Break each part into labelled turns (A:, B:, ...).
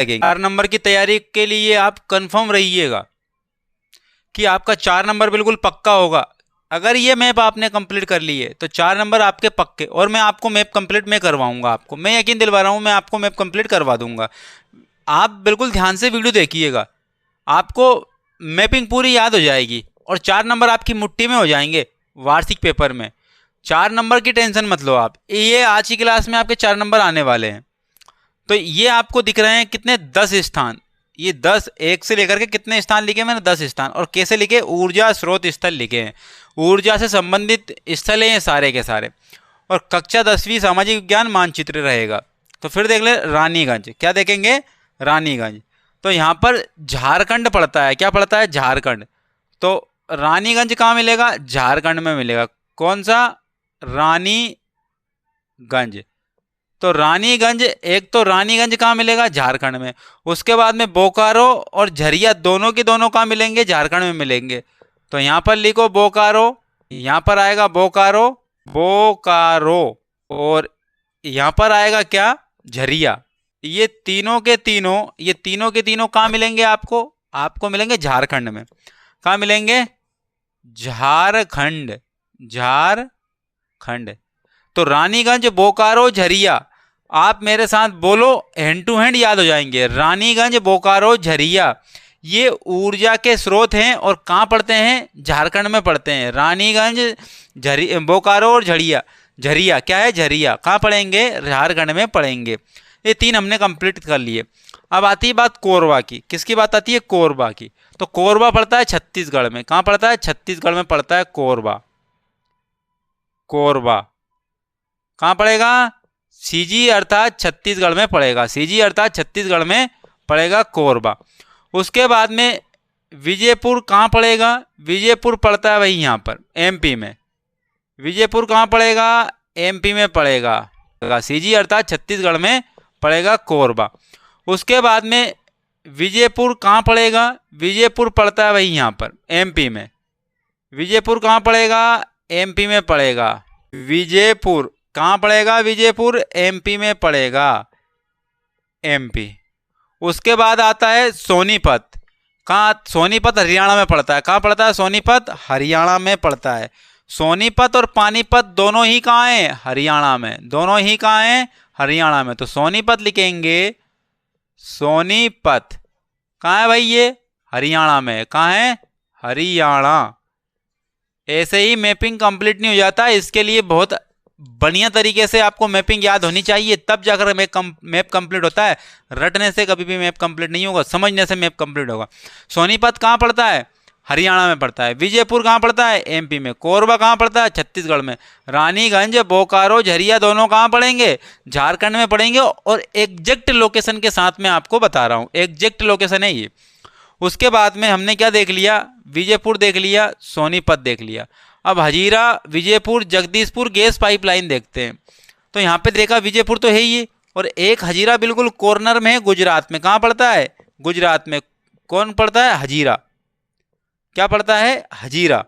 A: लगेंगे। 4 नंबर की तैयारी के लिए आप कंफर्म रहिएगा कि आपका 4 नंबर बिल्कुल पक्का होगा। अगर ये मैप आपने कंप्लीट कर ली है तो 4 नंबर आपके पक्के, और मैं आपको मैप कंप्लीट मैं करवाऊंगा, आपको मैं यकीन दिलवा रहा हूँ, मैं आपको मैप कंप्लीट करवा दूंगा। आप बिल्कुल ध्यान से वीडियो देखिएगा, आपको मैपिंग पूरी याद हो जाएगी और 4 नंबर आपकी मुट्ठी में हो जाएंगे वार्षिक पेपर में। 4 नंबर की टेंशन मत लो आप, ये आज की क्लास में आपके 4 नंबर आने वाले हैं। तो ये आपको दिख रहे हैं कितने, 10 स्थान। ये 10, एक से लेकर के कितने स्थान लिखे मैंने, 10 स्थान। और कैसे लिखे, ऊर्जा स्रोत स्थल लिखे हैं, ऊर्जा से संबंधित स्थल हैं ये सारे के सारे। और कक्षा 10वीं सामाजिक विज्ञान मानचित्र रहेगा। तो फिर देख ले रानीगंज, क्या देखेंगे, रानीगंज। तो यहाँ पर झारखंड पड़ता है, क्या पड़ता है, झारखंड। तो रानीगंज कहाँ मिलेगा, झारखंड में मिलेगा। कौन सा, रानीगंज। तो रानीगंज, एक तो रानीगंज कहाँ मिलेगा, झारखंड में। उसके बाद में बोकारो और झरिया दोनों के दोनों कहाँ मिलेंगे, झारखंड में मिलेंगे। तो यहाँ पर लिखो बोकारो, यहाँ पर आएगा बोकारो, बोकारो, और यहाँ पर आएगा क्या, झरिया। ये तीनों के तीनों कहाँ मिलेंगे आपको, आपको मिलेंगे झारखंड में। कहाँ मिलेंगे, झारखंड, झारखंड। तो रानीगंज, बोकारो, झरिया, आप मेरे साथ बोलो, हैंड टू हैंड याद हो जाएंगे। रानीगंज, बोकारो, झरिया, ये ऊर्जा के स्रोत हैं और कहाँ पड़ते हैं, झारखंड में पड़ते हैं। रानीगंज, बोकारो और झरिया। झरिया क्या है, झरिया कहाँ पड़ेंगे, झारखंड में पड़ेंगे। ये 3 हमने कंप्लीट कर लिए। अब आती है बात कोरबा की, किसकी बात आती है, कोरबा की। तो कोरबा पड़ता है छत्तीसगढ़ में, कहाँ पड़ता है, छत्तीसगढ़ में पड़ता है कोरबा। कोरबा कहाँ पड़ेगा, सीजी अर्थात छत्तीसगढ़ में पड़ेगा, सीजी अर्थात छत्तीसगढ़ में पड़ेगा कोरबा। उसके बाद में विजयपुर कहाँ पड़ेगा, विजयपुर पड़ता है वही यहाँ पर एमपी में। विजयपुर कहाँ पड़ेगा, एमपी में पड़ेगा, सीजी अर्थात छत्तीसगढ़ में पड़ेगा कोरबा। उसके बाद में विजयपुर कहाँ पड़ेगा, विजयपुर पड़ता है वही यहाँ पर एमपी में। विजयपुर कहाँ पड़ेगा, एमपी में पड़ेगा। विजयपुर कहाँ पड़ेगा, विजयपुर एमपी में पड़ेगा, एमपी। उसके बाद आता है सोनीपत, कहाँ, सोनीपत हरियाणा में पड़ता है। कहाँ पड़ता है, सोनीपत हरियाणा में पड़ता है। सोनीपत और पानीपत दोनों ही कहाँ हैं, हरियाणा में, दोनों ही कहाँ हैं, हरियाणा में। तो सोनीपत लिखेंगे, सोनीपत कहाँ है भाई, ये हरियाणा में। कहाँ है, हरियाणा। ऐसे ही मैपिंग कंप्लीट नहीं हो जाता, इसके लिए बहुत बढ़िया तरीके से आपको मैपिंग याद होनी चाहिए, तब जाकर मैप कंप्लीट होता है। रटने से कभी भी मैप कंप्लीट नहीं होगा, समझने से मैप कंप्लीट होगा। सोनीपत कहाँ पड़ता है, हरियाणा में पड़ता है। विजयपुर कहाँ पड़ता है, एमपी में। कोरबा कहाँ पड़ता है, छत्तीसगढ़ में। रानीगंज, बोकारो, झरिया दोनों कहाँ पड़ेंगे, झारखंड में पड़ेंगे। और एग्जैक्ट लोकेशन के साथ मैं आपको बता रहा हूँ, एग्जैक्ट लोकेशन है ये। उसके बाद में हमने क्या देख लिया, विजयपुर देख लिया, सोनीपत देख लिया। अब हजीरा, विजयपुर, जगदीशपुर गैस पाइपलाइन देखते हैं। तो यहाँ पे देखा विजयपुर तो है ही, और एक हजीरा बिल्कुल कॉर्नर में है, गुजरात में। कहाँ पड़ता है, गुजरात में। कौन पड़ता है, हजीरा। क्या पड़ता है, हजीरा।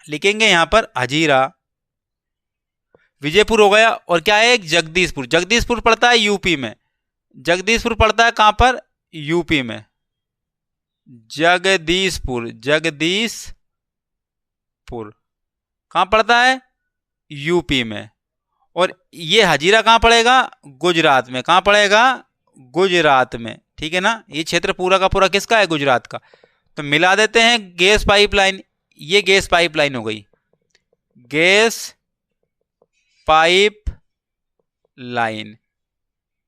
A: लिखेंगे यहाँ पर हजीरा। विजयपुर हो गया, और क्या है, एक जगदीशपुर। जगदीशपुर पड़ता है यूपी में। जगदीशपुर पड़ता है कहाँ पर, यूपी में। जगदीशपुर, जगदीशपुर कहाँ पड़ता है, यूपी में। और ये हजीरा कहाँ पड़ेगा, गुजरात में। कहाँ पड़ेगा, गुजरात में, ठीक है ना। ये क्षेत्र पूरा का पूरा किसका है, गुजरात का। तो मिला देते हैं गैस पाइपलाइन, ये गैस पाइपलाइन हो गई, gas pipe line,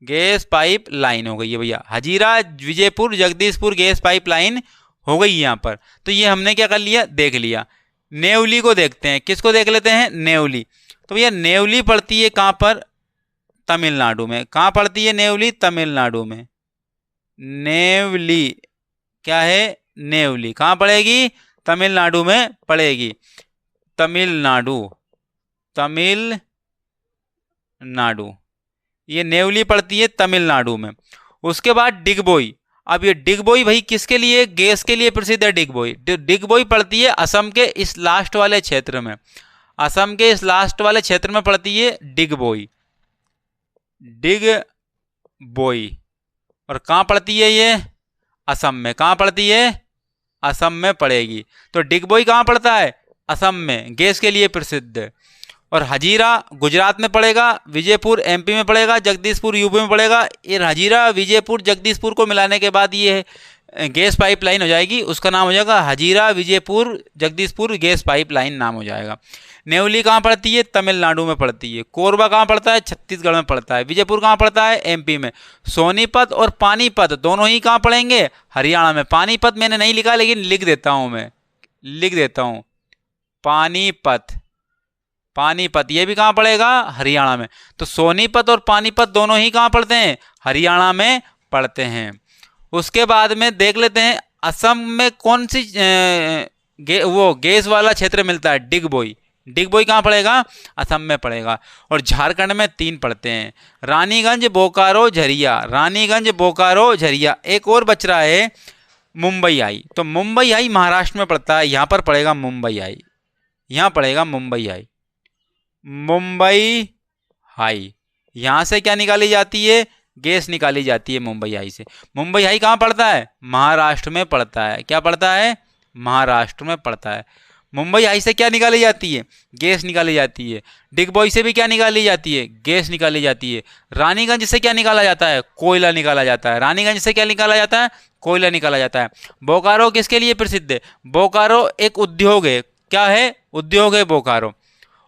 A: gas pipe line हो गई है भैया। Hazira, Vijaypur, Jagdishpur gas pipe line हो गई यहाँ पर। तो ये हमने क्या कर लिया, देख लिया। नेवली को देखते हैं, किसको देख लेते हैं, नेवली। तो भैया नेवली पड़ती है कहाँ पर, तमिलनाडु में। कहाँ पड़ती है नेवली, तमिलनाडु में। नेवली क्या है, नेवली कहाँ पड़ेगी, तमिलनाडु में पड़ेगी। तमिलनाडु, तमिलनाडु, ये नेवली पड़ती है तमिलनाडु में। उसके बाद डिगबोई। अब ये डिगबोई भाई किसके लिए, गैस के लिए प्रसिद्ध है डिगबोई। डिगबोई पड़ती है असम के इस लास्ट वाले क्षेत्र में। असम के इस लास्ट वाले क्षेत्र में पड़ती है डिगबोई, डिगबोई। और कहाँ पड़ती है ये? असम में। कहाँ पड़ती है? असम में पड़ेगी। तो डिगबोई कहाँ पड़ता है? असम में, गैस के लिए प्रसिद्ध है। और हजीरा गुजरात में पड़ेगा, विजयपुर एमपी में पड़ेगा, जगदीशपुर यूपी में पड़ेगा। ये हजीरा विजयपुर जगदीशपुर को मिलाने के बाद ये गैस पाइपलाइन हो जाएगी, उसका नाम हो जाएगा हजीरा विजयपुर जगदीशपुर गैस पाइपलाइन नाम हो जाएगा। नेवली कहाँ पड़ती है? तमिलनाडु में पड़ती है। कोरबा कहाँ पड़ता है? छत्तीसगढ़ में पड़ता है। विजयपुर कहाँ पड़ता है? एमपी में। सोनीपत और पानीपत दोनों ही कहाँ पड़ेंगे? हरियाणा में। पानीपत मैंने नहीं लिखा, लेकिन लिख देता हूँ, मैं लिख देता हूँ पानीपत। पानीपत ये भी कहाँ पड़ेगा? हरियाणा में। तो सोनीपत और पानीपत दोनों ही कहाँ पड़ते हैं? हरियाणा में पड़ते हैं। उसके बाद में देख लेते हैं असम में कौन सी वो गैस वाला क्षेत्र मिलता है? डिगबोई। डिगबोई कहाँ पड़ेगा? असम में पड़ेगा। और झारखंड में 3 पड़ते हैं, रानीगंज, बोकारो, झरिया। रानीगंज, बोकारो, झरिया। एक और बच रहा है मुंबई हाई। तो मुंबई हाई महाराष्ट्र में पड़ता है, यहाँ पर पड़ेगा मुंबई हाई। यहाँ पड़ेगा मुंबई हाई। मुंबई हाई यहाँ से क्या निकाली जाती है? गैस निकाली जाती है मुंबई हाई से। मुंबई हाई कहाँ पड़ता है? महाराष्ट्र में पड़ता है। क्या पड़ता है? महाराष्ट्र में पड़ता है। मुंबई हाई से क्या निकाली जाती है? गैस निकाली जाती है। डिगबोई से भी क्या निकाली जाती है? गैस निकाली जाती है। रानीगंज से क्या निकाला जाता है? कोयला निकाला जाता है। रानीगंज से क्या निकाला जाता है? कोयला निकाला जाता है। बोकारो किसके लिए प्रसिद्ध है? बोकारो एक उद्योग है। क्या है? उद्योग है बोकारो।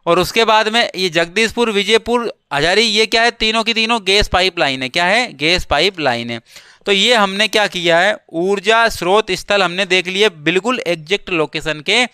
A: और उसके बाद में ये जगदीशपुर, विजयपुर, हजारी, ये क्या है? तीनों की तीनों गैस पाइपलाइन है। क्या है? गैस पाइपलाइन है। तो ये हमने क्या किया है? ऊर्जा स्रोत स्थल हमने देख लिए बिल्कुल एग्जैक्ट लोकेशन के